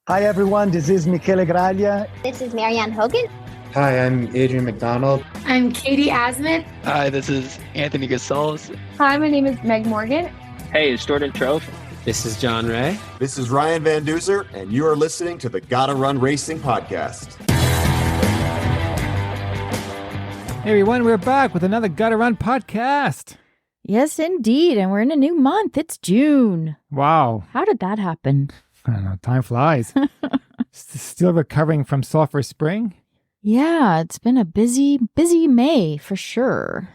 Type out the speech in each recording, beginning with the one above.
Hi, everyone. This is Michele Graglia. This is Marianne Hogan. Hi, I'm Adrian McDonald. I'm Katie Asmith. Hi, this is Anthony Gasals. Hi, my name is Meg Morgan. Hey, it's Jordan Trove. This is John Ray. This is Ryan Van Duzer, and you are listening to the Gotta Run Racing Podcast. Hey everyone, we're back with another Gotta Run podcast. Yes, indeed. And we're in a new month. It's June. Wow. How did that happen? I don't know. Time flies. Still recovering from sulfur spring. Yeah, it's been a busy May for sure.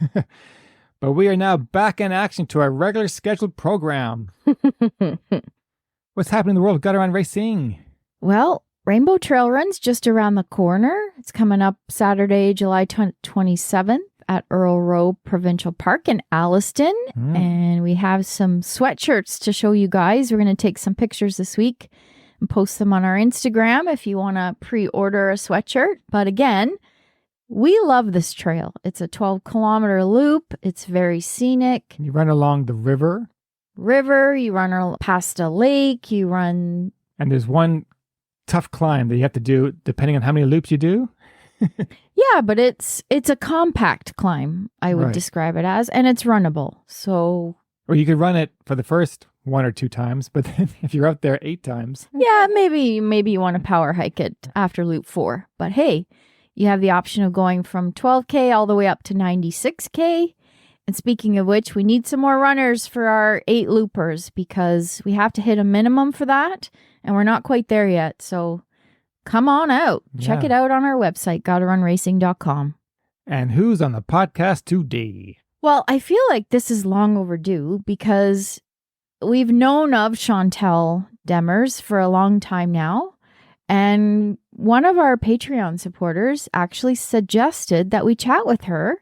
But we are now back in action to our regular scheduled program. What's happening in the world of Gotta Run Racing? Well, Rainbow Trail Run's just around the corner. It's coming up Saturday, July 27th at Earl Rowe Provincial Park in Alliston. And we have some sweatshirts to show you guys. We're going to take some pictures this week and post them on our Instagram if you want to pre-order a sweatshirt. But again, we love this trail. It's a 12-kilometer loop. It's very scenic. You run along the river. You run past a lake, you run... And there's one tough climb that you have to do depending on how many loops you do. Yeah, but it's a compact climb, I would describe it as, and it's runnable. So, or you could run it for the first 1 or 2 times, but then if you're out there 8 times, yeah, maybe you want to power hike it after loop 4. But hey, you have the option of going from 12K all the way up to 96K. And speaking of which, we need some more runners for our 8 loopers because we have to hit a minimum for that, and we're not quite there yet. So come on out. Check it out on our website, GottaRunRacing.com. And who's on the podcast today? Well, I feel like this is long overdue because we've known of Chantal Demers for a long time now. And one of our Patreon supporters actually suggested that we chat with her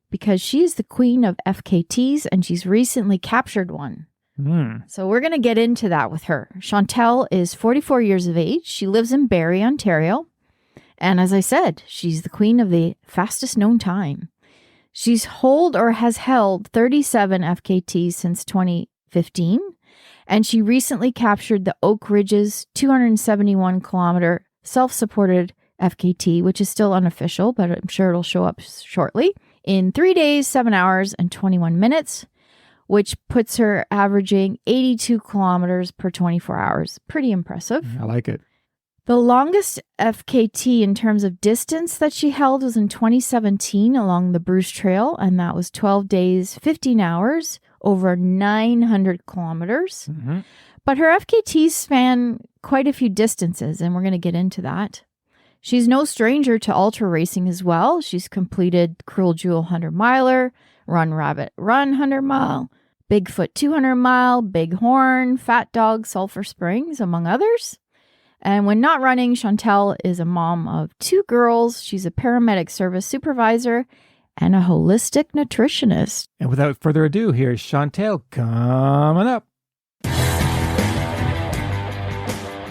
because she's the queen of FKTs and she's recently captured one. So we're going to get into that with her. Chantal is 44 years of age. She lives in Barrie, Ontario. And as I said, she's the queen of the fastest known time. She's has held 37 FKTs since 2015. And she recently captured the Oak Ridges 271-kilometer self-supported FKT, which is still unofficial, but I'm sure it'll show up shortly, in 3 days, 7 hours, and 21 minutes. Which puts her averaging 82 kilometers per 24 hours. Pretty impressive. I like it. The longest FKT in terms of distance that she held was in 2017 along the Bruce Trail, and that was 12 days, 15 hours, over 900 kilometers. But her FKTs span quite a few distances, and we're going to get into that. She's no stranger to ultra racing as well. She's completed Cruel Jewel 100-miler, Run Rabbit Run 100-mile, Bigfoot 200-mile, Bighorn, Fat Dog, Sulphur Springs, among others. And when not running, Chantal is a mom of 2 girls. She's a paramedic service supervisor and a holistic nutritionist. And without further ado, here's Chantal coming up.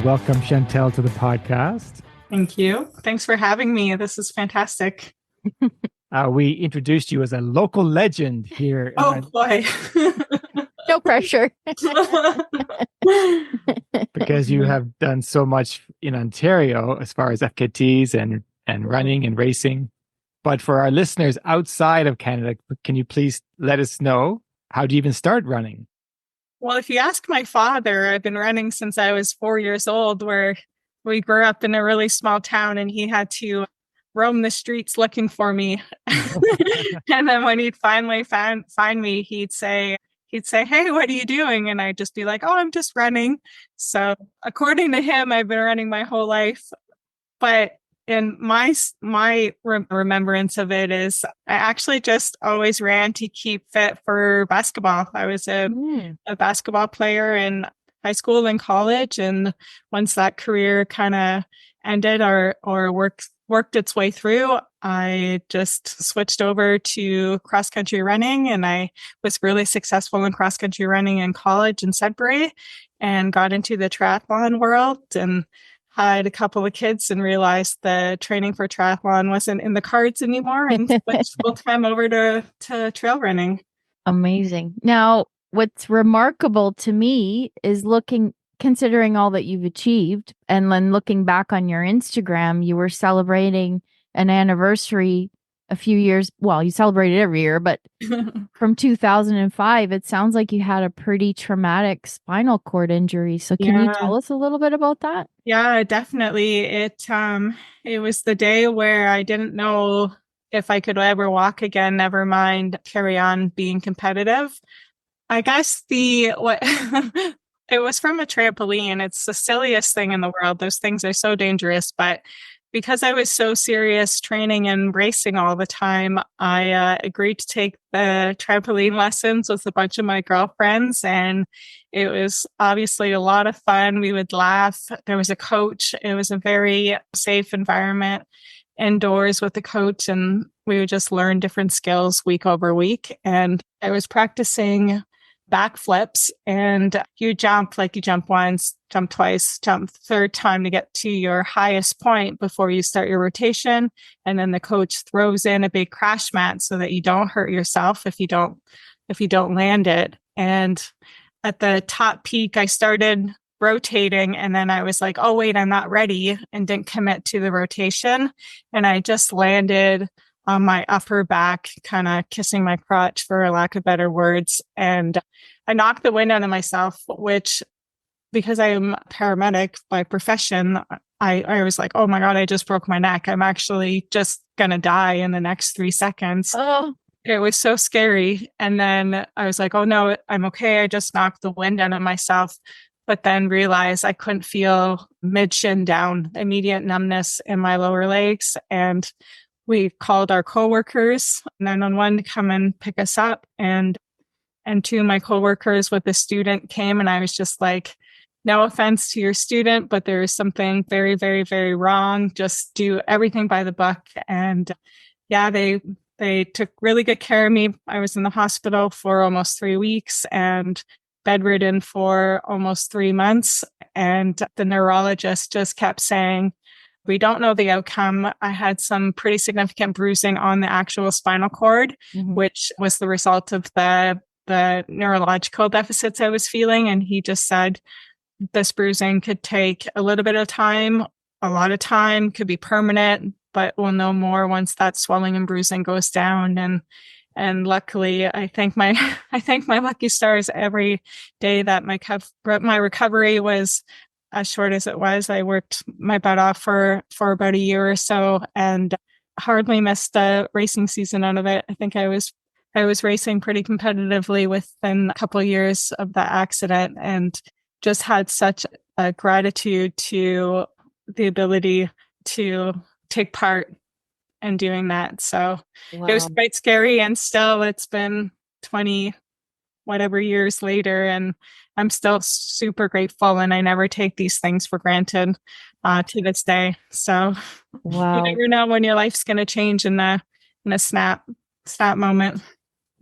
Welcome, Chantal, to the podcast. Thank you. Thanks for having me. This is fantastic. We introduced you as a local legend here. Oh, boy. No pressure. Because you have done so much in Ontario as far as FKTs and running and racing. But for our listeners outside of Canada, can you please let us know, how do you even start running? Well, if you ask my father, I've been running since I was 4 years old, where we grew up in a really small town and he had to roam the streets looking for me. And then when he'd finally find me, he'd say, "Hey, what are you doing?" And I'd just be like, "Oh, I'm just running." So according to him, I've been running my whole life. But in my remembrance of it is I actually just always ran to keep fit for basketball. I was a basketball player in high school and college. And once that career kind of ended or worked its way through, I just switched over to cross-country running, and I was really successful in cross-country running in college in Sudbury and got into the triathlon world and had a couple of kids and realized the training for triathlon wasn't in the cards anymore and switched full-time over to trail running. Amazing. Now, what's remarkable to me is considering all that you've achieved, and then looking back on your Instagram, you were celebrating an anniversary a few years. Well, you celebrate it every year, but from 2005, it sounds like you had a pretty traumatic spinal cord injury. So can you tell us a little bit about that? Yeah, definitely. It was the day where I didn't know if I could ever walk again, never mind carry on being competitive. I guess it was from a trampoline. It's the silliest thing in the world. Those things are so dangerous, but because I was so serious training and racing all the time, I agreed to take the trampoline lessons with a bunch of my girlfriends. And it was obviously a lot of fun. We would laugh. There was a coach. It was a very safe environment indoors with the coach. And we would just learn different skills week over week. And I was practicing backflips, and you jump once, jump twice, jump third time to get to your highest point before you start your rotation. And then the coach throws in a big crash mat so that you don't hurt yourself if you don't land it. And at the top peak, I started rotating, and then I was like, oh wait, I'm not ready, and didn't commit to the rotation. And I just landed on my upper back, kind of kissing my crotch for lack of better words. And I knocked the wind out of myself, which, because I am a paramedic by profession, I was like, oh my God, I just broke my neck. I'm actually just going to die in the next 3 seconds. Oh, it was so scary. And then I was like, oh no, I'm okay. I just knocked the wind out of myself, but then realized I couldn't feel mid shin down, immediate numbness in my lower legs. And we called our coworkers 911 to come and pick us up. And two of my coworkers with a student came, and I was just like, no offense to your student, but there is something very, very, very wrong. Just do everything by the book. And yeah, they took really good care of me. I was in the hospital for almost 3 weeks and bedridden for almost 3 months. And the neurologist just kept saying, we don't know the outcome. I had some pretty significant bruising on the actual spinal cord, which was the result of the neurological deficits I was feeling. And he just said, this bruising could take a little bit of time, a lot of time, could be permanent, but we'll know more once that swelling and bruising goes down. And luckily, I thank my lucky stars every day that my recovery was as short as it was. I worked my butt off for about a year or so and hardly missed a racing season out of it. I think I was racing pretty competitively within a couple of years of that accident, and just had such a gratitude to the ability to take part in doing that. So It was quite scary, and still it's been 20 whatever years later, and I'm still super grateful, and I never take these things for granted to this day. So you never know when your life's going to change in a snap moment.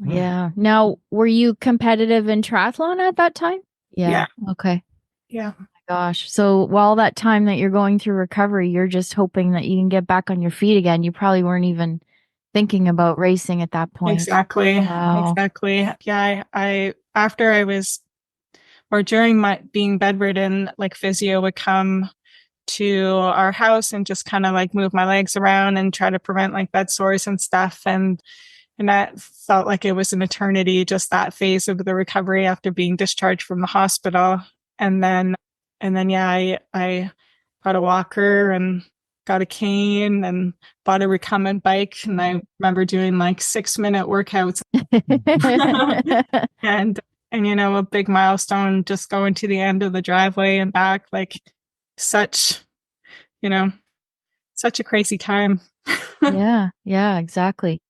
Yeah. Now, were you competitive in triathlon at that time? Yeah. Okay. Yeah. Oh my gosh. So while that time that you're going through recovery, you're just hoping that you can get back on your feet again. You probably weren't even thinking about racing at that point. Exactly. Wow. Exactly. Yeah. After I was, or during my being bedridden, like physio would come to our house and just kind of like move my legs around and try to prevent like bed sores and stuff. And that felt like it was an eternity, just that phase of the recovery after being discharged from the hospital. And then yeah, I got a walker and got a cane and bought a recumbent bike. And I remember doing like 6-minute workouts and a big milestone, just going to the end of the driveway and back, like such a crazy time. Yeah, exactly.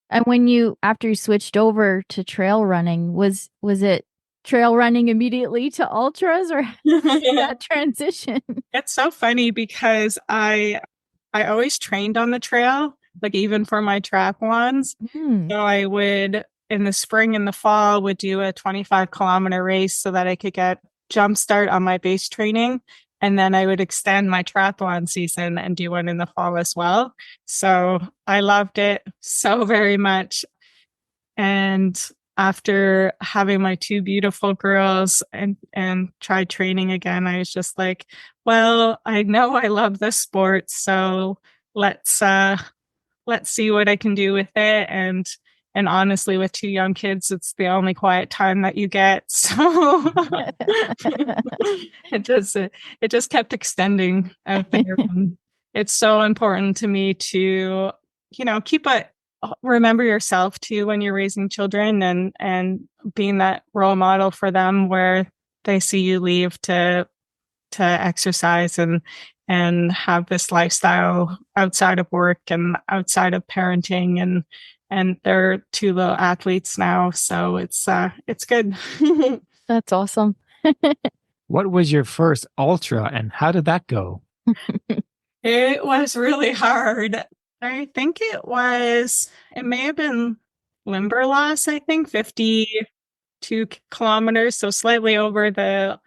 And after you switched over to trail running, was it trail running immediately to ultras, or that transition? It's so funny because I always trained on the trail, like even for my triathlons. So I would, in the spring and the fall, would do a 25-kilometer race so that I could get jump start on my base training. And then I would extend my triathlon season and do one in the fall as well. So I loved it so very much. And after having my two beautiful girls and tried training again, I was just like, well, I know I love this sport, so let's see what I can do with it. And honestly, with two young kids, it's the only quiet time that you get. So it just kept extending out there. It's so important to me to, remember yourself too when you're raising children and being that role model for them where they see you leave to exercise and have this lifestyle outside of work and outside of parenting, and they're two little athletes now, so it's good. That's awesome. What was your first ultra and how did that go? It was really hard. I think it may have been Limberlost, I think 52 kilometers, so slightly over the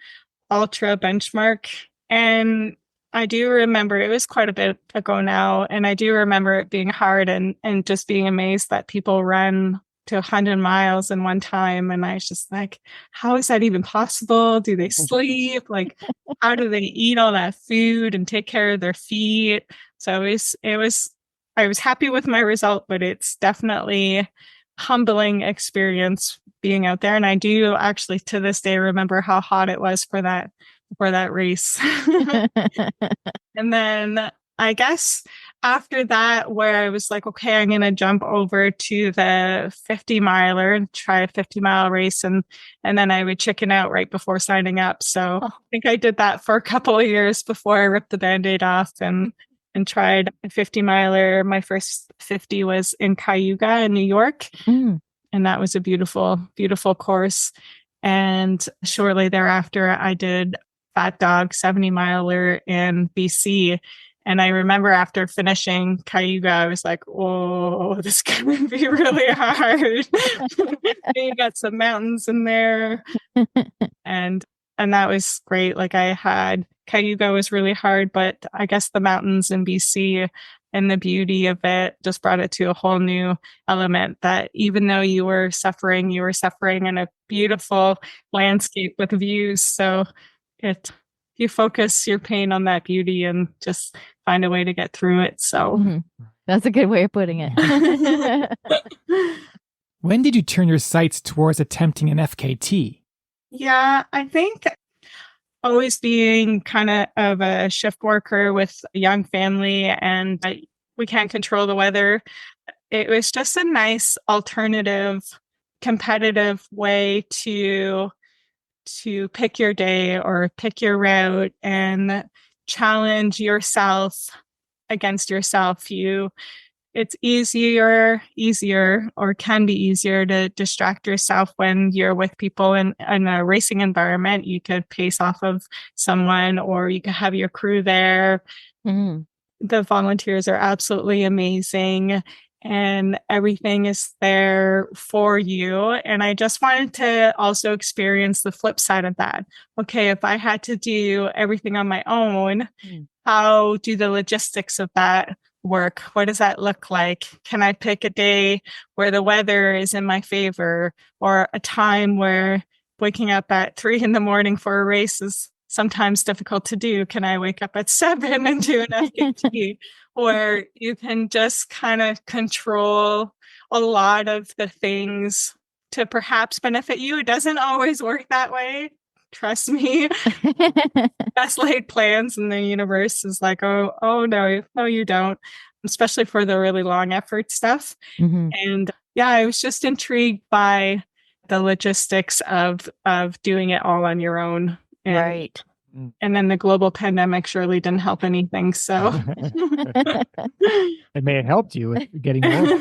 ultra benchmark. And I do remember, it was quite a bit ago now, and I do remember it being hard and just being amazed that people run to 100 miles in one time. And I was just like, how is that even possible? Do they sleep? Like, how do they eat all that food and take care of their feet? So I was happy with my result, but it's definitely a humbling experience being out there. And I do actually to this day remember how hot it was for that race. And then I guess after that, where I was like, okay, I'm going to jump over to the 50 miler and try a 50-mile race. And then I would chicken out right before signing up. So I think I did that for a couple of years before I ripped the Band-Aid off and tried a 50 miler. My first 50 was in Cayuga in New York. And that was a beautiful, beautiful course. And shortly thereafter, I did Fat Dog 70 miler in BC. And I remember after finishing Cayuga, I was like, oh, this is going to be really hard. You got some mountains in there. And that was great. Like Cayuga was really hard, but I guess the mountains in BC and the beauty of it just brought it to a whole new element that even though you were suffering in a beautiful landscape with views. So you focus your pain on that beauty and just find a way to get through it. So that's a good way of putting it. When did you turn your sights towards attempting an FKT? Yeah, I think always being kind of a shift worker with a young family and we can't control the weather. It was just a nice alternative, competitive way to pick your day or pick your route and challenge yourself against yourself. It's easier or can be easier to distract yourself when you're with people in a racing environment. You could pace off of someone or you could have your crew there. The volunteers are absolutely amazing and everything is there for you. And I just wanted to also experience the flip side of that. Okay, if I had to do everything on my own, how do the logistics of that work? What does that look like? Can I pick a day where the weather is in my favor or a time where waking up at 3 a.m. for a race is sometimes difficult to do? Can I wake up at 7 and do an FKT? Or you can just kind of control a lot of the things to perhaps benefit you. It doesn't always work that way. Trust me. Best laid plans in the universe is like, oh no, you don't. Especially for the really long effort stuff. And yeah, I was just intrigued by the logistics of doing it all on your own. Right. And then the global pandemic surely didn't help anything. So it may have helped you with getting over.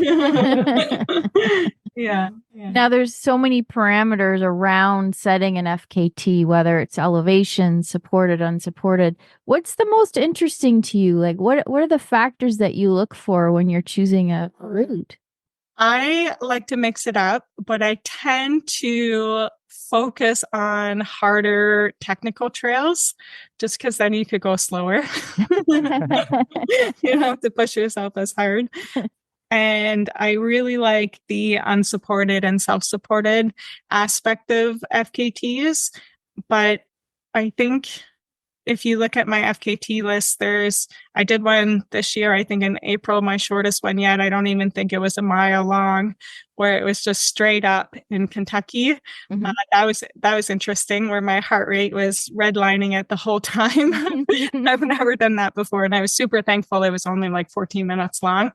Yeah. Now there's so many parameters around setting an FKT, whether it's elevation, supported, unsupported. What's the most interesting to you? Like what are the factors that you look for when you're choosing a route? I like to mix it up, but I tend to focus on harder technical trails just because then you could go slower. You don't have to push yourself as hard. And I really like the unsupported and self-supported aspect of FKTs. But I think if you look at my FKT list, I did one this year, I think in April, my shortest one yet. I don't even think it was a mile long, where it was just straight up in Kentucky. Mm-hmm. That was interesting, where my heart rate was redlining it the whole time. I've never done that before. And I was super thankful it was only like 14 minutes long.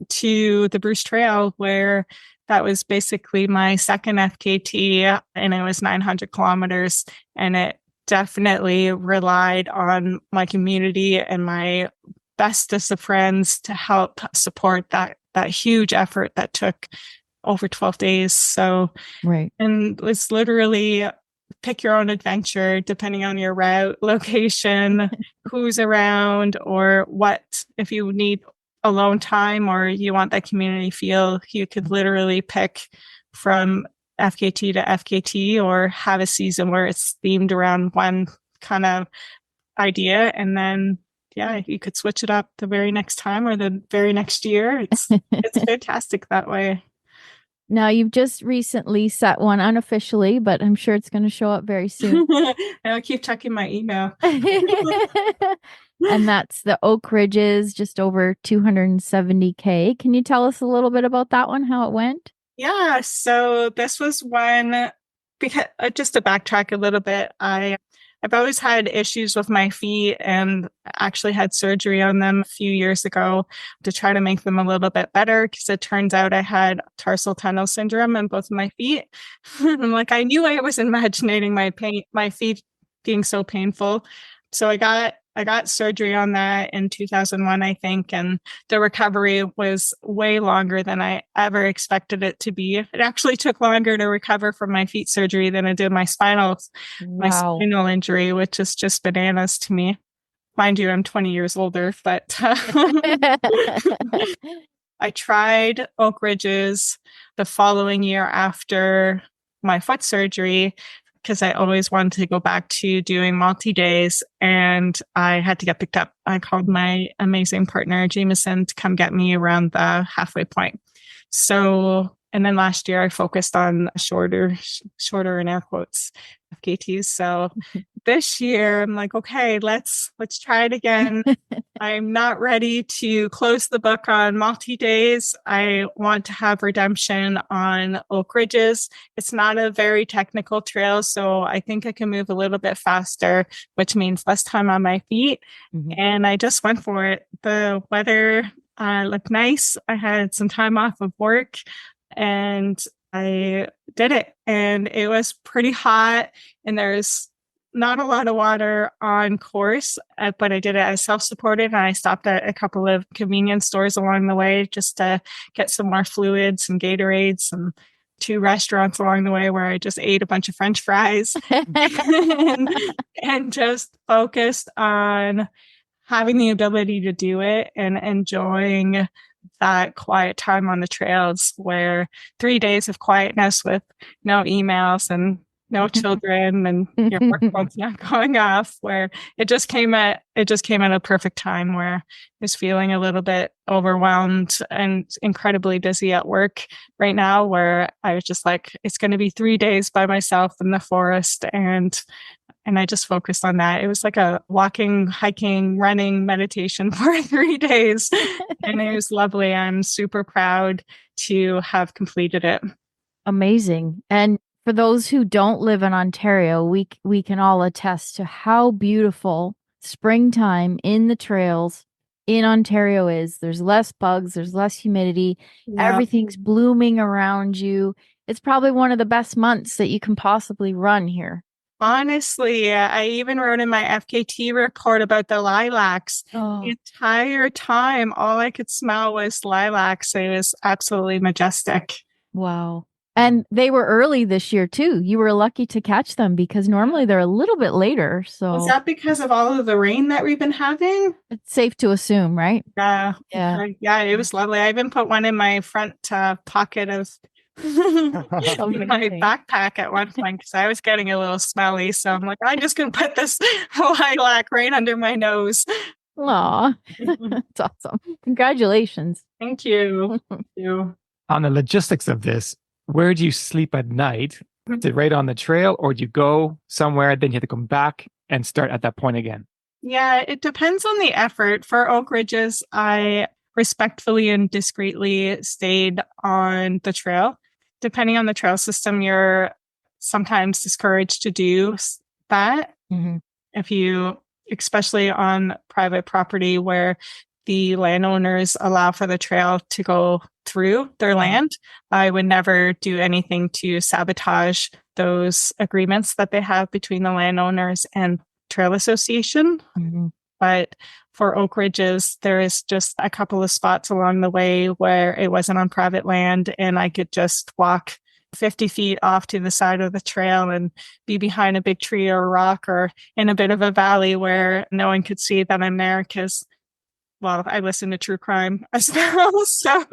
To the Bruce Trail, where that was basically my second FKT, and it was 900 kilometers. And it definitely relied on my community and my bestest of friends to help support that huge effort that took over 12 days. So, right. And it's literally pick your own adventure, depending on your route, location, who's around, or what, if you need alone time or you want that community feel, you could literally pick from FKT to FKT, or have a season where it's themed around one kind of idea. And then, you could switch it up the very next time or the very next year. It's fantastic that way. Now, you've just recently set one unofficially, but I'm sure it's going to show up very soon. I'll keep checking my email. And that's the Oak Ridges, just over 270K. Can you tell us a little bit about that one, how it went? Yeah, so this was one, because just to backtrack a little bit, I've always had issues with my feet, and actually had surgery on them a few years ago to try to make them a little bit better, because it turns out I had tarsal tunnel syndrome in both of my feet. I'm like, I knew I was imagining my feet being so painful. So I got surgery on that in 2001, I think, and the recovery was way longer than I ever expected it to be. It actually took longer to recover from my feet surgery than it did my spinal injury, which is just bananas to me. Mind you, I'm 20 years older, but I tried Oak Ridges the following year after my foot surgery, because I always wanted to go back to doing multi-days, and I had to get picked up. I called my amazing partner, Jameson, to come get me around the halfway point. So, and then last year I focused on shorter in air quotes, FKTs. So this year I'm like, okay, let's try it again. I'm not ready to close the book on multi-days. I want to have redemption on Oak Ridges. It's not a very technical trail, so I think I can move a little bit faster, which means less time on my feet. Mm-hmm. And I just went for it. The weather looked nice. I had some time off of work, and I did it. And it was pretty hot, and there's not a lot of water on course, but I did it as self-supported, and I stopped at a couple of convenience stores along the way just to get some more fluids and Gatorades, and 2 restaurants along the way where I just ate a bunch of French fries and just focused on having the ability to do it and enjoying that quiet time on the trails, where 3 days of quietness with no emails and no children and your work phone's not going off, where it just came at a perfect time, where I was feeling a little bit overwhelmed and incredibly busy at work right now, where I was just like, it's going to be 3 days by myself in the forest, and I just focused on that. It was like a walking, hiking, running meditation for 3 days, and it was lovely. I'm super proud to have completed it. Amazing. And for those who don't live in Ontario, we can all attest to how beautiful springtime in the trails in Ontario is. There's less bugs, there's less humidity, everything's blooming around you. It's probably one of the best months that you can possibly run here. Honestly, I even wrote in my FKT report about the lilacs. The entire time, all I could smell was lilacs. It was absolutely majestic. Wow. And they were early this year too. You were lucky to catch them, because normally they're a little bit later. So was that because of all of the rain that we've been having? It's safe to assume, right? Yeah. It was lovely. I even put one in my front pocket of my backpack at one point, because I was getting a little smelly. So I'm like, I'm just going to put this lilac right under my nose. Aw, that's awesome. Congratulations. Thank you. Thank you. On the logistics of this, where do you sleep at night? Is it right on the trail, or do you go somewhere, then you have to come back and start at that point again? Yeah, it depends on the effort. For Oak Ridges, I respectfully and discreetly stayed on the trail. Depending on the trail system, you're sometimes discouraged to do that. Mm-hmm. If you, especially on private property where the landowners allow for the trail to go through their land, I would never do anything to sabotage those agreements that they have between the landowners and Trail Association. Mm-hmm. But for Oak Ridges, there is just a couple of spots along the way where it wasn't on private land and I could just walk 50 feet off to the side of the trail and be behind a big tree or a rock or in a bit of a valley where no one could see that I'm there because, well, I listen to true crime as well. So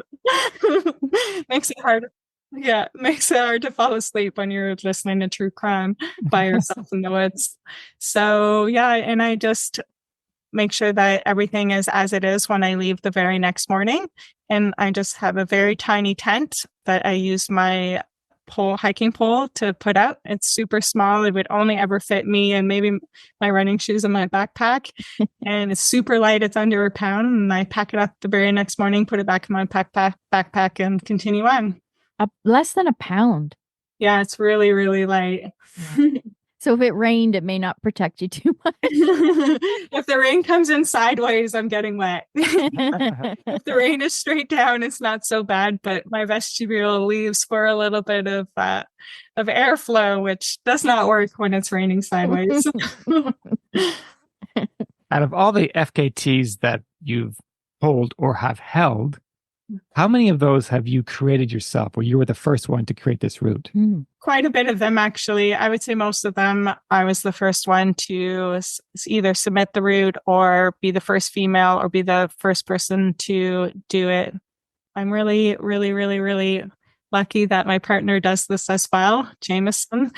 makes it hard. Yeah, makes it hard to fall asleep when you're listening to true crime by yourself in the woods. So yeah, and I just make sure that everything is as it is when I leave the very next morning. And I just have a very tiny tent that I use my hiking pole to put out. It's super small. It would only ever fit me and maybe my running shoes and my backpack. And it's super light. It's under a pound. And I pack it up the very next morning, put it back in my backpack and continue on. Less than a pound. Yeah, it's really, really light. So if it rained, it may not protect you too much. If the rain comes in sideways, I'm getting wet. If the rain is straight down, it's not so bad. But my vestibule leaves for a little bit of airflow, which does not work when it's raining sideways. Out of all the FKTs that you've pulled or have held, how many of those have you created yourself, or you were the first one to create this route? Quite a bit of them, actually. I would say most of them, I was the first one to either submit the route or be the first female or be the first person to do it. I'm really, really, really, really lucky that my partner does this as well, Jameson.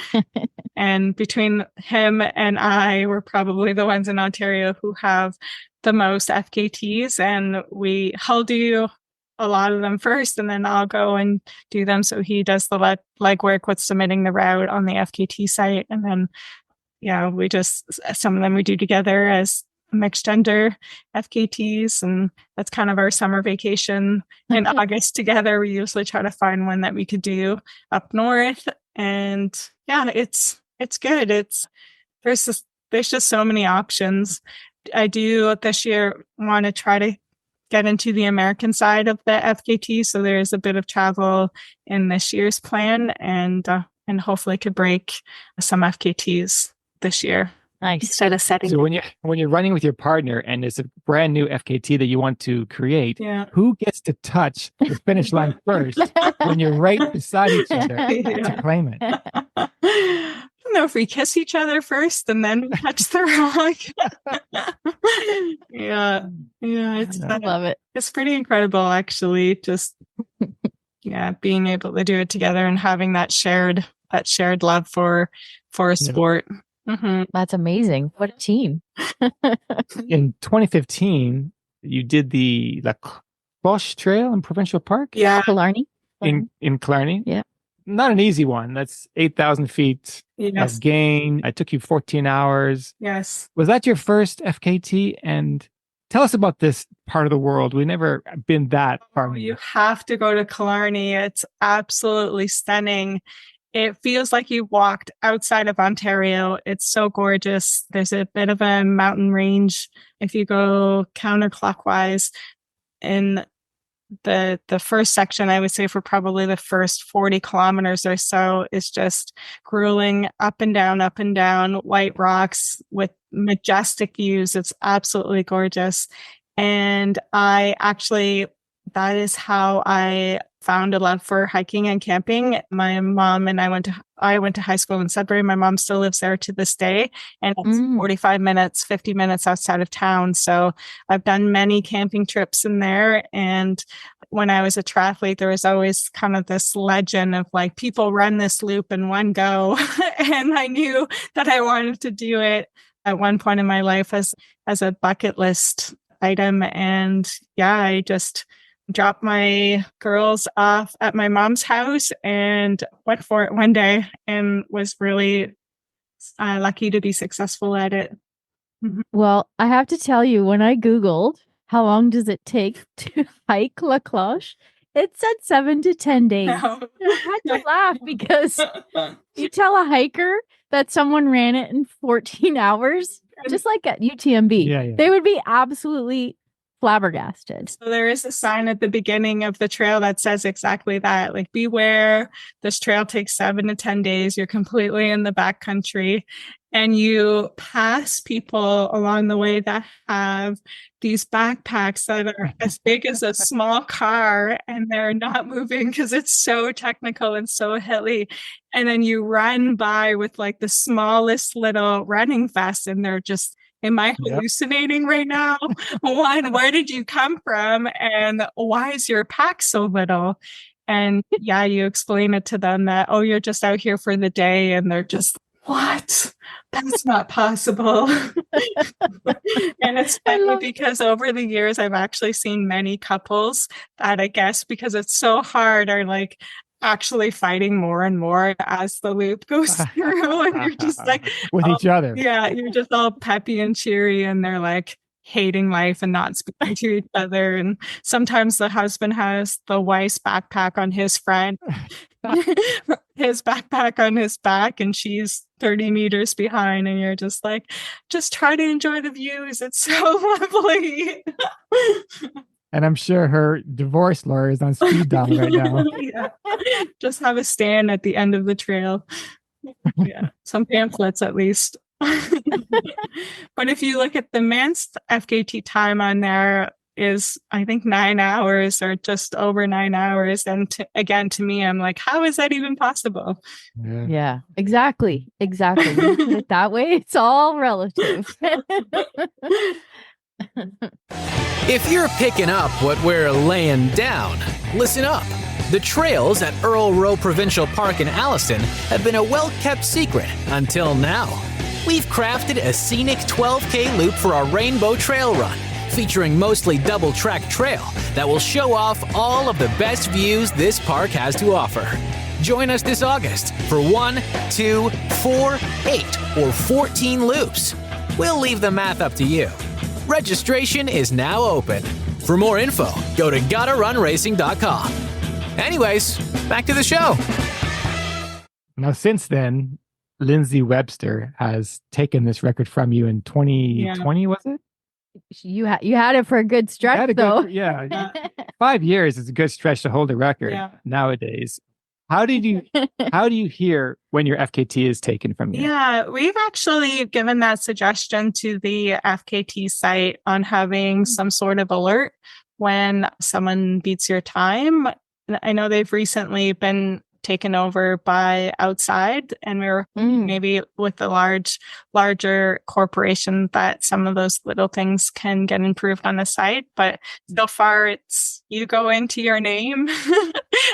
And between him and I, we're probably the ones in Ontario who have the most FKTs, and he'll do a lot of them first, and then I'll go and do them. So he does the legwork with submitting the route on the FKT site. And then, yeah, some of them we do together as mixed gender FKTs. And that's kind of our summer vacation in August together. We usually try to find one that we could do up north. And yeah, it's good. There's just so many options. I do this year want to try to get into the American side of the FKT. So there is a bit of travel in this year's plan, and hopefully could break some FKTs this year. Nice. Instead of setting. So when you're running with your partner and it's a brand new FKT that you want to create, who gets to touch the finish line first when you're right beside each other to claim it? I don't know if we kiss each other first and then we touch the rock. Yeah. I love it. It's pretty incredible, actually. Just being able to do it together and having that shared love for a sport. Mm-hmm. That's amazing. What a team. In 2015, you did the La Cloche Trail in Provincial Park? Yeah. Killarney? In Killarney? Yeah. Not an easy one. That's 8,000 feet of gain. It took you 14 hours. Yes. Was that your first FKT? And tell us about this part of the world. We've never been that far. You have to go to Killarney. It's absolutely stunning. It feels like you walked outside of Ontario. It's so gorgeous. There's a bit of a mountain range if you go counterclockwise. In the first section, I would say for probably the first 40 kilometers or so, is just grueling up and down, white rocks with majestic views. It's absolutely gorgeous. And that is how I found a love for hiking and camping. My mom and I went to high school in Sudbury. My mom still lives there to this day, and it's 45 minutes, 50 minutes outside of town. So I've done many camping trips in there. And when I was a triathlete, there was always kind of this legend of like, people run this loop in one go. And I knew that I wanted to do it at one point in my life as a bucket list item. And yeah, I just dropped my girls off at my mom's house and went for it one day and was really lucky to be successful at it. Well, I have to tell you, when I Googled how long does it take to hike La Cloche, it said 7 to 10 days. No. I had to laugh because you tell a hiker that someone ran it in 14 hours, just like at UTMB, they would be absolutely flabbergasted. So there is a sign at the beginning of the trail that says exactly that. Like, beware, this trail takes 7 to 10 days. You're completely in the backcountry. And you pass people along the way that have these backpacks that are as big as a small car, and they're not moving because it's so technical and so hilly. And then you run by with like the smallest little running vest, and they're just, am I hallucinating right now? One, where did you come from? And why is your pack so little? And yeah, you explain it to them that, oh, you're just out here for the day. And they're just, what? That's not possible. And it's funny because over the years, I've actually seen many couples that, I guess, because it's so hard, are like actually fighting more and more as the loop goes through. And you're just like, with each other. Yeah, you're just all peppy and cheery, and they're like hating life and not speaking to each other. And sometimes the husband has the wife's backpack on his front, his backpack on his back, and she's 30 meters behind, and you're just like, just try to enjoy the views. It's so lovely. And I'm sure her divorce lawyer is on speed dial right now. Yeah. Just have a stand at the end of the trail. Yeah, some pamphlets at least. But if you look at the men's FKT time on there, is I think 9 hours or just over 9 hours. And again, to me, I'm like, how is that even possible? Yeah, exactly. Exactly. When you put it that way, it's all relative. If you're picking up what we're laying down, listen up. The trails at Earl Rowe Provincial Park in Alliston have been a well-kept secret until now. We've crafted a scenic 12K loop for our Rainbow Trail Run, featuring mostly double-track trail that will show off all of the best views this park has to offer. Join us this August for 1, 2, 4, 8, or 14 loops. We'll leave the math up to you. Registration is now open. For more info, go to GottaRunRacing.com. Anyways, back to the show. Now, since then, Lindsay Webster has taken this record from you in 2020, was it? You had it for a good stretch, though. 5 years is a good stretch to hold a record nowadays. How do you hear when your FKT is taken from you? Yeah, we've actually given that suggestion to the FKT site on having some sort of alert when someone beats your time. I know they've recently been taken over by Outside, and we were maybe with the larger corporation that some of those little things can get improved on the site. But so far, it's you go into your name.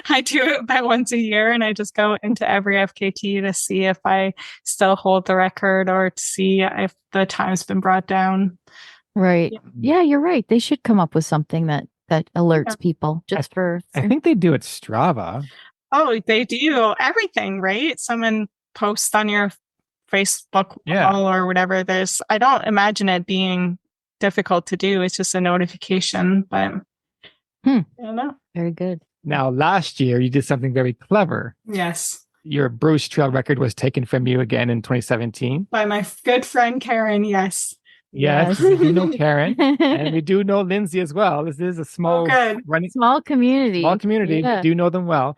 I do it about once a year, and I just go into every FKT to see if I still hold the record or to see if the time's been brought down. Right. Yeah, you're right. They should come up with something that alerts people just for... I think they do it Strava. Oh, they do everything, right? Someone posts on your Facebook wall or whatever. I don't imagine it being difficult to do. It's just a notification, but I don't know. Very good. Now, last year, you did something very clever. Yes. Your Bruce Trail record was taken from you again in 2017. By my good friend, Karen, yes. Yes, we do know Karen, and we do know Lindsay as well. This is a small community. Small community. Yeah. We do know them well.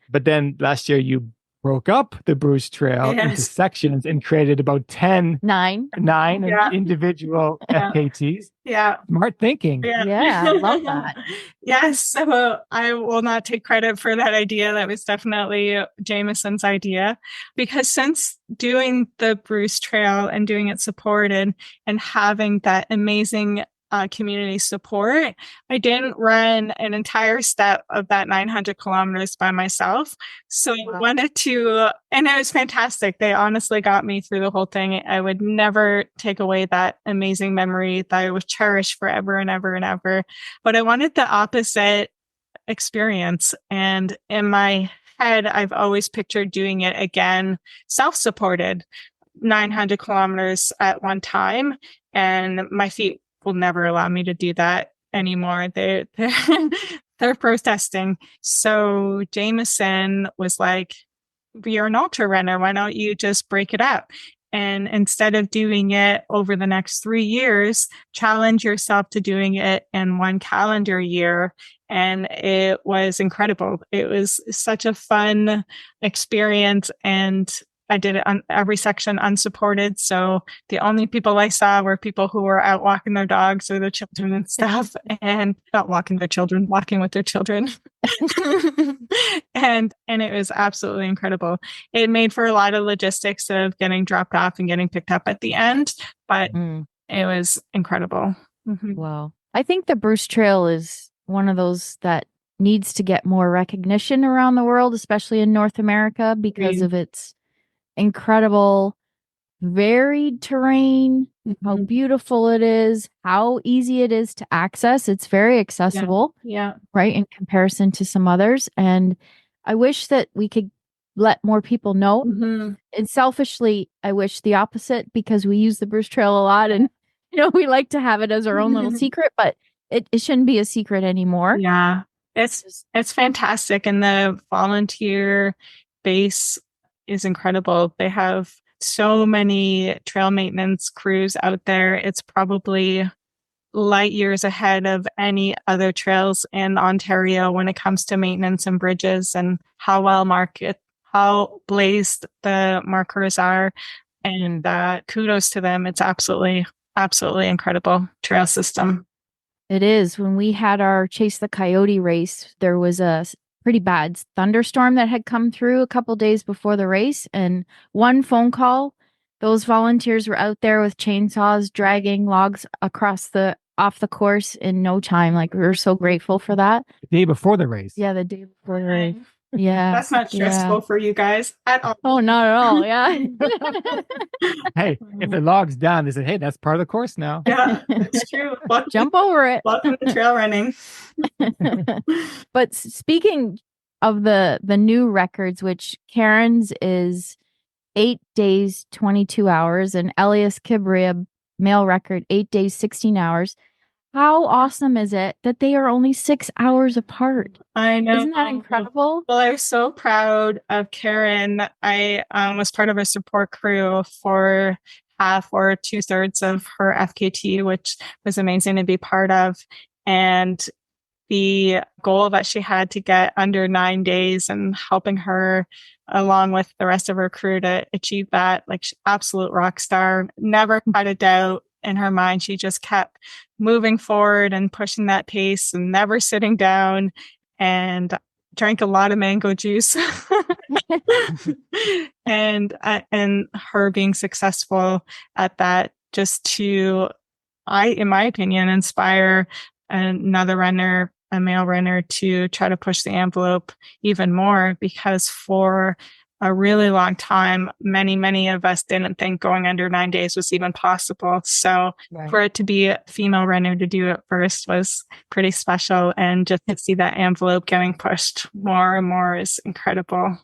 But then last year you broke up the Bruce Trail into sections and created about 9 individual FKTs. Yeah. Smart thinking. Yeah, I love that. Yes. So I will not take credit for that idea. That was definitely Jameson's idea, because since doing the Bruce Trail and doing it supported and having that amazing community support. I didn't run an entire step of that 900 kilometers by myself. So I wanted to, and it was fantastic. They honestly got me through the whole thing. I would never take away that amazing memory that I would cherish forever and ever and ever. But I wanted the opposite experience. And in my head, I've always pictured doing it again, self-supported, 900 kilometers at one time. And my feet will never allow me to do that anymore. They're protesting. So Jameson was like, you're an ultra runner. Why don't you just break it up? And instead of doing it over the next 3 years, challenge yourself to doing it in 1 calendar year. And it was incredible. It was such a fun experience. And I did it on every section unsupported. So the only people I saw were people who were out walking their dogs or their children and stuff, and not walking their children, walking with their children. and it was absolutely incredible. It made for a lot of logistics of getting dropped off and getting picked up at the end, but it was incredible. Mm-hmm. Wow. I think the Bruce Trail is one of those that needs to get more recognition around the world, especially in North America, because of its incredible, varied terrain, how beautiful it is, how easy it is to access. It's very accessible, right, in comparison to some others. And I wish that we could let more people know. And selfishly, I wish the opposite, because we use the Bruce Trail a lot, and we like to have it as our own little secret, but it shouldn't be a secret anymore. Yeah, it's fantastic, and the volunteer base is incredible. They have so many trail maintenance crews out there. It's probably light years ahead of any other trails in Ontario when it comes to maintenance and bridges, and how blazed the markers are. And kudos to them. It's absolutely incredible trail system. It is. When we had our Chase the Coyote race, there was a pretty bad thunderstorm that had come through a couple days before the race, and one phone call, those volunteers were out there with chainsaws dragging logs off the course in no time. Like, we were so grateful for that. The day before the race. Yeah, the day before the race. Yeah. That's not stressful for you guys at all. Oh, not at all. Yeah. Hey, if the log's down, they say, hey, that's part of the course now. Yeah, it's true. Jump over it. Welcome to trail running. But speaking of the new records, which Karen's is 8 days, 22 hours, and Elias Kibrib male record, 8 days, 16 hours. How awesome is it that they are only 6 hours apart? I know. Isn't that incredible? Well, I was so proud of Karen. I was part of a support crew for half or 2/3 of her FKT, which was amazing to be part of. And the goal that she had to get under 9 days, and helping her along with the rest of her crew to achieve that, like, absolute rock star, never had a doubt in her mind. She just kept moving forward and pushing that pace and never sitting down, and drank a lot of mango juice. and her being successful at that, just to, in my opinion, inspire another runner, a male runner, to try to push the envelope even more, because for a really long time, many of us didn't think going under 9 days was even possible. So for it to be a female runner to do it first was pretty special. And just to see that envelope getting pushed more and more is incredible.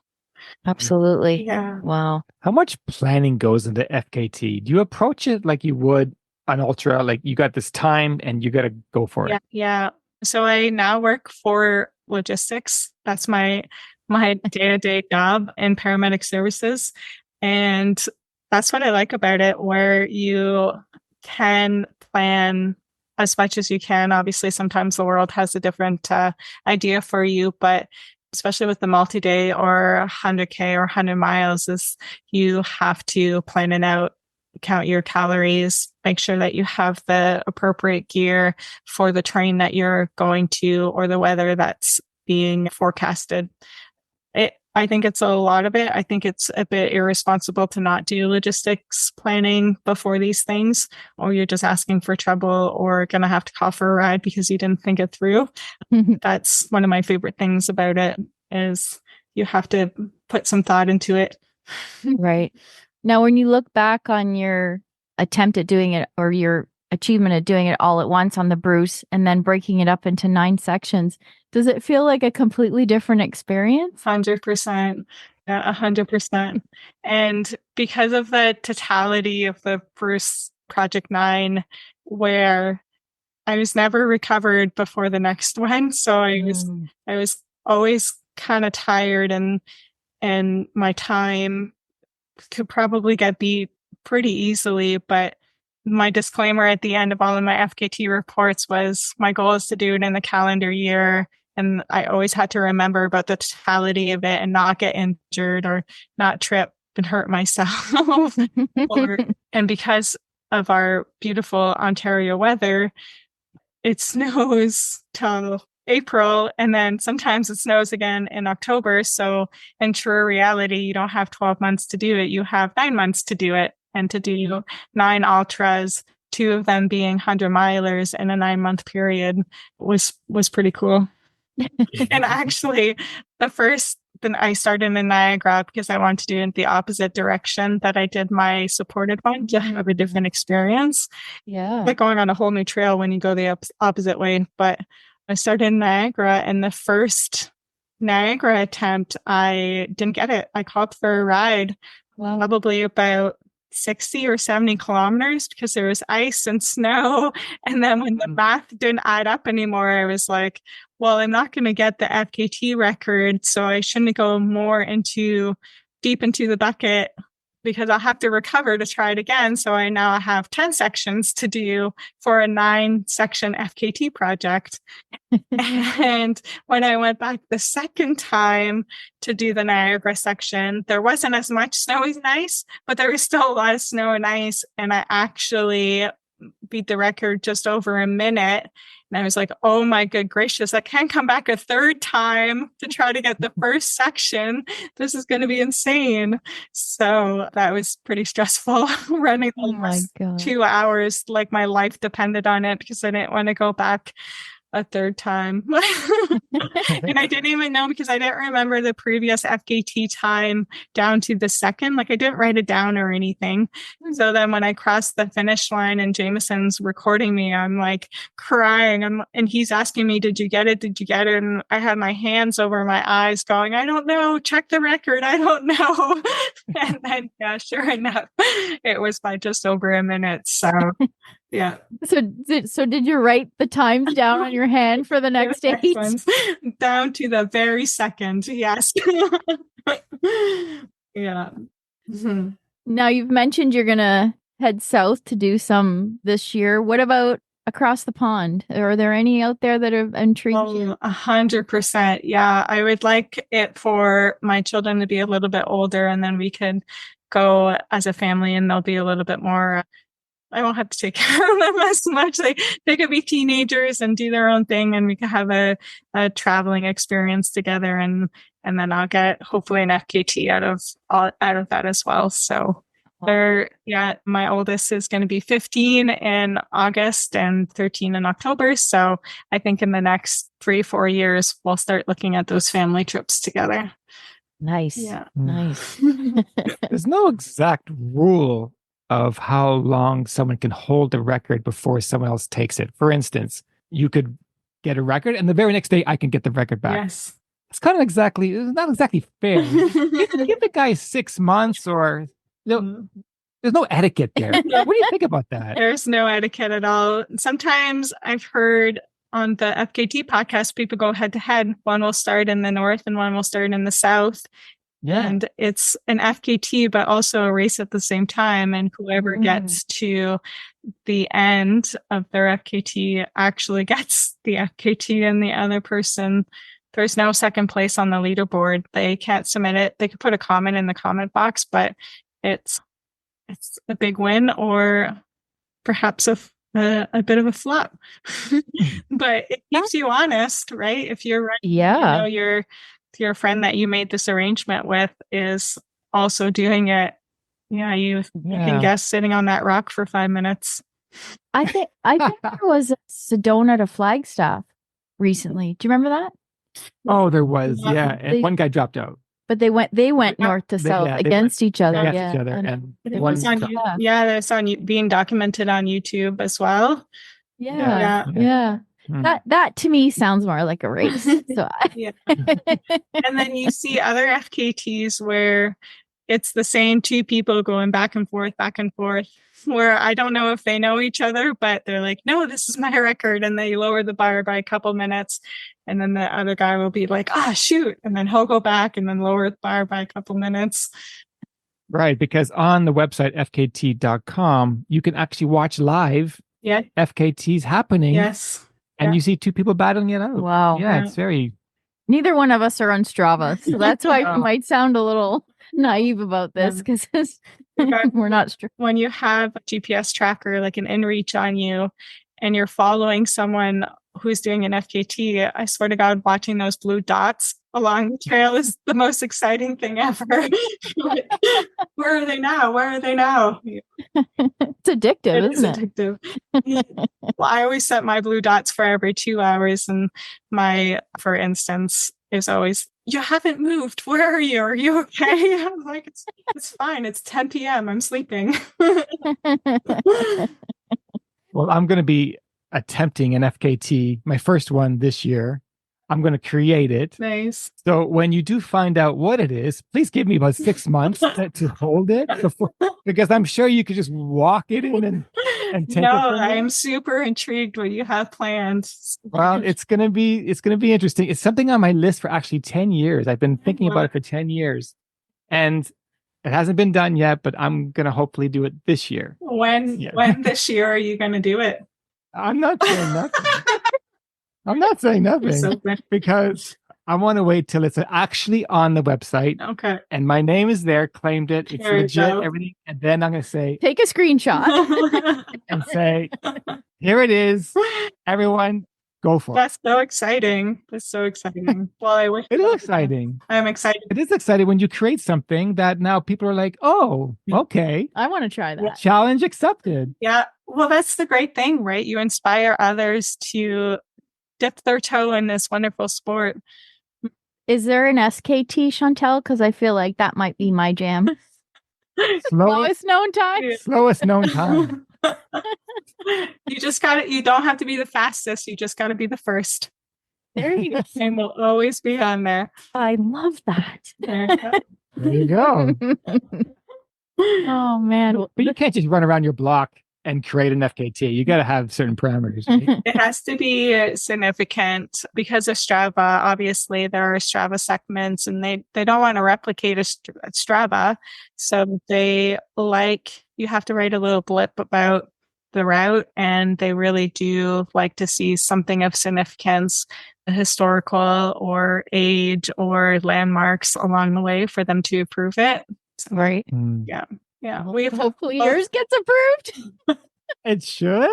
Absolutely. Yeah. Wow. How much planning goes into FKT? Do you approach it like you would an ultra? Like, you got this time and you got to go for it. Yeah. So I now work for logistics. That's my day-to-day job in paramedic services. And that's what I like about it, where you can plan as much as you can. Obviously, sometimes the world has a different idea for you, but especially with the multi-day or 100K or 100 miles, is you have to plan it out, count your calories, make sure that you have the appropriate gear for the terrain that you're going to or the weather that's being forecasted. I think it's a lot of it. I think it's a bit irresponsible to not do logistics planning before these things, or you're just asking for trouble or going to have to call for a ride because you didn't think it through. That's one of my favorite things about it is you have to put some thought into it. Right. Now, when you look back on your attempt at doing it or your achievement at doing it all at once on the Bruce and then breaking it up into 9 sections, does it feel like a completely different experience? 100%. Yeah, 100%. And because of the totality of the Bruce Project 9, where I was never recovered before the next one. So I was always kind of tired and my time could probably get beat pretty easily, but my disclaimer at the end of all of my FKT reports was my goal is to do it in the calendar year. And I always had to remember about the totality of it and not get injured or not trip and hurt myself. And because of our beautiful Ontario weather, it snows till April, and then sometimes it snows again in October. So in true reality, you don't have 12 months to do it. You have 9 months to do it, and to do 9 ultras, 2 of them being 100-milers in a 9-month period was pretty cool. And actually, then I started in Niagara because I wanted to do it in the opposite direction that I did my supported one to have a different experience. Yeah. Like going on a whole new trail when you go the opposite way. But I started in Niagara, and the first Niagara attempt, I didn't get it. I called for a ride, probably about 60 or 70 kilometers because there was ice and snow. And then when the math didn't add up anymore, I was like, well, I'm not going to get the FKT record, so I shouldn't go more deep into the bucket because I'll have to recover to try it again. So I now have 10 sections to do for a 9-section FKT project. And when I went back the second time to do the Niagara section, there wasn't as much snow and ice, but there was still a lot of snow and ice. And I actually beat the record just over a minute. And I was like, oh my good gracious, I can't come back a third time to try to get the first section. This is going to be insane. So that was pretty stressful running the last 2 hours. Like my life depended on it because I didn't want to go back a third time. And I didn't even know because I didn't remember the previous FKT time down to the second. Like I didn't write it down or anything. So then when I crossed the finish line and Jameson's recording me, I'm like crying. And he's asking me, did you get it? Did you get it? And I had my hands over my eyes going, I don't know. Check the record. I don't know. And then, yeah, sure enough, it was by just over a minute. So yeah. So did you write the times down on your hand for the next 8? Down to the very second. Yes. Yeah. Mm-hmm. Now you've mentioned you're going to head south to do some this year. What about across the pond? Are there any out there that have intrigued you? 100%. Yeah. I would like it for my children to be a little bit older, and then we could go as a family and they'll be a little bit more I won't have to take care of them as much. They could be teenagers and do their own thing, and we could have a traveling experience together. And then I'll get hopefully an FKT out of that as well. So my oldest is going to be 15 in August and 13 in October. So I think in the next 3-4 years, we'll start looking at those family trips together. Nice. Yeah. Nice. There's no exact rule of how long someone can hold a record before someone else takes it. For instance, you could get a record and the very next day I can get the record back. Yes. It's kind of it's not exactly fair. Give the guy 6 months or there's no etiquette there. What do you think about that? There's no etiquette at all. Sometimes I've heard on the FKT podcast, people go head to head. One will start in the north and one will start in the south. Yeah. And it's an FKT, but also a race at the same time. And whoever gets to the end of their FKT actually gets the FKT, and the other person, there's no second place on the leaderboard. They can't submit it. They could put a comment in the comment box, but it's a big win or perhaps a bit of a flop. But it keeps you honest, right? If you're running, your friend that you made this arrangement with is also doing it. Yeah, you can guess sitting on that rock for 5 minutes. I think there was Sedona to Flagstaff recently. Do you remember that? Oh, there was. Yeah. And one guy dropped out. But they went north to south against each other. Against each other. And one that's being documented on YouTube as well. Yeah. That to me sounds more like a race. So And then you see other FKTs where it's the same two people going back and forth, where I don't know if they know each other, but they're like, no, this is my record. And they lower the bar by a couple minutes. And then the other guy will be like, shoot. And then he'll go back and then lower the bar by a couple minutes. Right. Because on the website, fkt.com, you can actually watch live FKTs happening. Yes. And you see two people battling it out. Wow. Yeah, it's very... Neither one of us are on Strava. So that's why we might sound a little naive about this, because we're not. When you have a GPS tracker, like an InReach on you, and you're following someone who's doing an FKT, I swear to God, watching those blue dots along the trail is the most exciting thing ever. Where are they now? It's addictive, isn't it? Addictive. Well, I always set my blue dots for every 2 hours, and my, for instance, is always, you haven't moved. Where are you? Are you okay? I'm like, it's fine. It's 10 p.m. I'm sleeping. Well, I'm going to be attempting an FKT, my first one this year. I'm going to create it. Nice. So when you do find out what it is, please give me about 6 months to hold it because I'm sure you could just walk it in and take it. No, I'm super intrigued what you have planned. Well, it's going to be interesting. It's something on my list for actually 10 years. I've been thinking about it for 10 years and it hasn't been done yet, but I'm going to hopefully do it this year. When this year are you going to do it? I'm not saying nothing. I'm not saying nothing because I want to wait till it's actually on the website. Okay. And my name is there, claimed it. It's legit, everything. And then I'm going to say, take a screenshot and say, here it is. Everyone, go for it. That's so exciting. Well, I wish it is exciting. I'm excited. It is exciting when you create something that now people are like, oh, okay. I want to try that. Challenge accepted. Yeah. Well, that's the great thing, right? You inspire others to dip their toe in this wonderful sport. Is there an SKT, Chantal? Because I feel like that might be my jam. Slowest known time? Slowest known time. You just got it. You don't have to be the fastest. You just got to be the first. There you go. And we'll always be on there. I love that. There you go. Oh, man. But you can't just run around your block and create an FKT. You got to have certain parameters. Right? It has to be significant because of Strava. Obviously, there are Strava segments and they don't want to replicate a Strava. So you have to write a little blip about the route, and they really do like to see something of significance, historical or age or landmarks along the way for them to approve it. So, right. Yeah. Yeah. Hopefully yours gets approved. It should.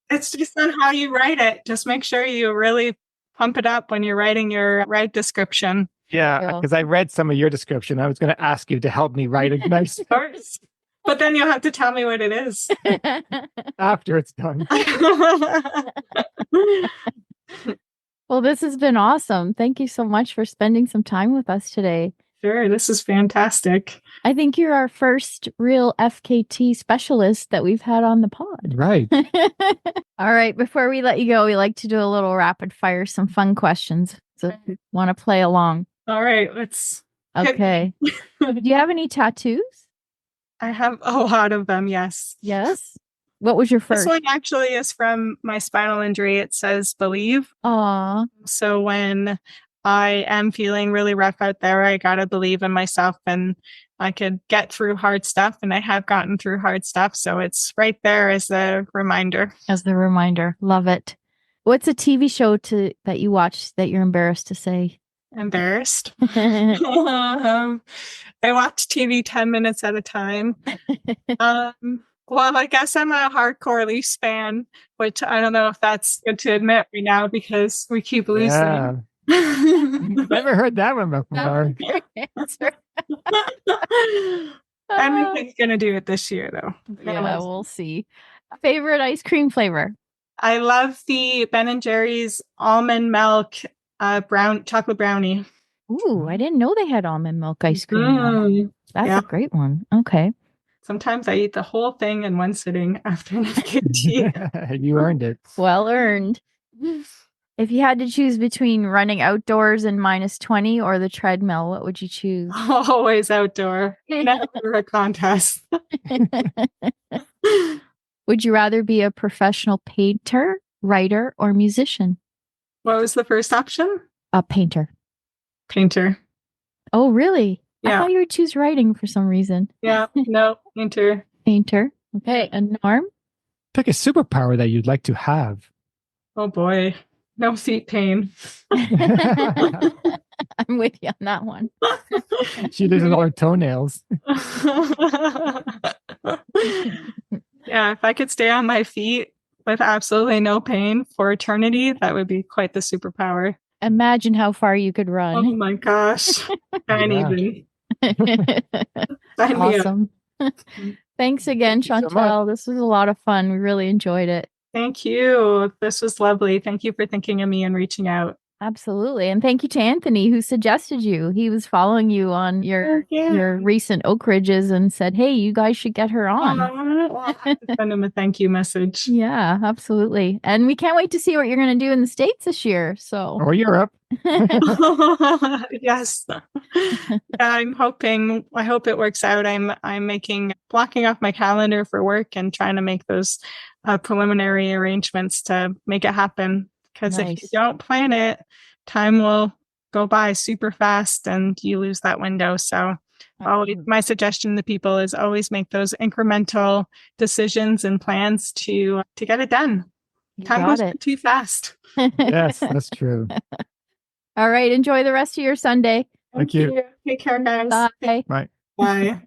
It's just on how you write it. Just make sure you really pump it up when you're writing your route description. Yeah, because I read some of your description. I was going to ask you to help me write a nice course. But then you'll have to tell me what it is. After it's done. Well, this has been awesome. Thank you so much for spending some time with us today. Sure, this is fantastic. I think you're our first real FKT specialist that we've had on the pod. Right. All right, before we let you go, we like to do a little rapid fire, some fun questions. So if you want to play along. All right, let's. Okay. Do you have any tattoos? I have a lot of them, yes. Yes? What was your first? This one actually is from my spinal injury. It says believe. Aww. So when I am feeling really rough out there, I got to believe in myself and I could get through hard stuff, and I have gotten through hard stuff. So it's right there as a reminder. As the reminder. Love it. What's a TV show that you watch that you're embarrassed to say? Embarrassed? I watch TV 10 minutes at a time. Well, I guess I'm a hardcore Leafs fan, which I don't know if that's good to admit right now because we keep losing. Never heard that one before. I'm gonna do it this year though. Yeah, we'll see. Favorite ice cream flavor? I love the Ben & Jerry's almond milk chocolate brownie. Ooh, I didn't know they had almond milk ice cream. That's a great one. Okay. Sometimes I eat the whole thing in one sitting after an FKT. You earned it. Well earned. If you had to choose between running outdoors in -20 or the treadmill, what would you choose? Always outdoor. Never a contest. Would you rather be a professional painter, writer, or musician? What was the first option? A painter. Painter. Oh, really? Yeah. I thought you would choose writing for some reason. Yeah, no, painter. Painter. Okay, and Norm? Pick a superpower that you'd like to have. Oh boy. No feet pain. I'm with you on that one. She loses all her toenails. Yeah, if I could stay on my feet with absolutely no pain for eternity, that would be quite the superpower. Imagine how far you could Oh run. my gosh. Can't even. Sign me up. Awesome. Thanks again, Thank you so Chantal. This was a lot of fun. We really enjoyed it. Thank you. This was lovely. Thank you for thinking of me and reaching out. Absolutely. And thank you to Anthony who suggested you. He was following you on your recent Oak Ridges and said, hey, you guys should get her on. I'll have to send him a thank you message. Yeah, absolutely. And we can't wait to see what you're going to do in the States this year. So Or Europe. Yes. I hope it works out. I'm blocking off my calendar for work and trying to make those preliminary arrangements to make it happen. Because if you don't plan it, time will go by super fast and you lose that window. So my suggestion to people is always make those incremental decisions and plans to get it done. Time goes too fast. Yes, that's true. All right. Enjoy the rest of your Sunday. Thank you. Take care, guys. Bye. Bye. Bye.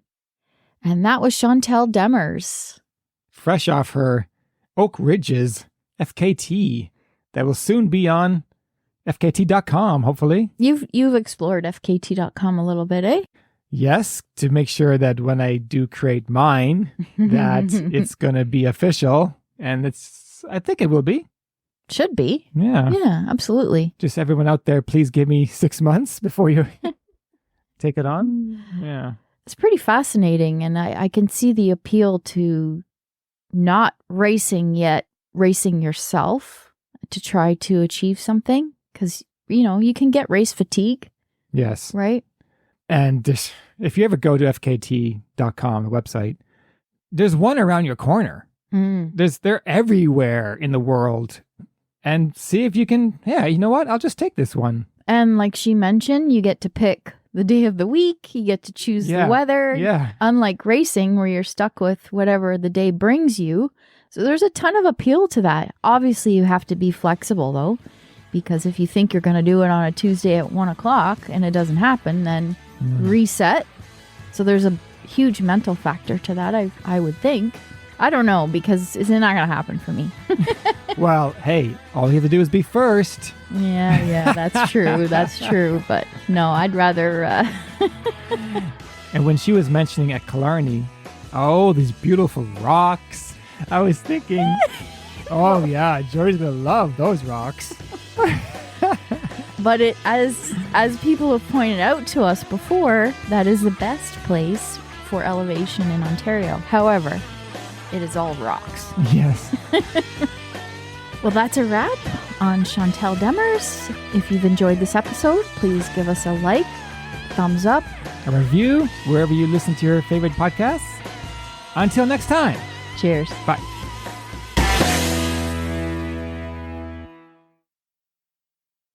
And that was Chantal Demers. Fresh off her Oak Ridges FKT that will soon be on FKT.com, hopefully. You've explored FKT.com a little bit, eh? Yes, to make sure that when I do create mine, that it's going to be official. And I think it will be. Should be. Yeah. Yeah, absolutely. Just everyone out there, please give me 6 months before you take it on. Yeah. It's pretty fascinating. And I can see the appeal to not racing yet, racing yourself to try to achieve something. Because, you can get race fatigue. Yes. Right? And if you ever go to FKT.com, the website, there's one around your corner. They're everywhere in the world. And see if you can, you know what? I'll just take this one. And like she mentioned, you get to pick the day of the week. You get to choose the weather. Yeah. Unlike racing where you're stuck with whatever the day brings you. So there's a ton of appeal to that. Obviously, you have to be flexible though, because if you think you're going to do it on a Tuesday at 1:00 and it doesn't happen, then reset. So there's a huge mental factor to that, I would think. I don't know, because it's not going to happen for me. Well, hey, all you have to do is be first. Yeah, that's true. That's true. But no, I'd rather... And when she was mentioning at Killarney, these beautiful rocks, I was thinking, oh yeah, George's going to love those rocks. But as people have pointed out to us before, that is the best place for elevation in Ontario. However, it is all rocks. Yes. Well, that's a wrap on Chantal Demers. If you've enjoyed this episode, please give us a like, thumbs up, a review, wherever you listen to your favorite podcasts. Until next time. Cheers. Bye.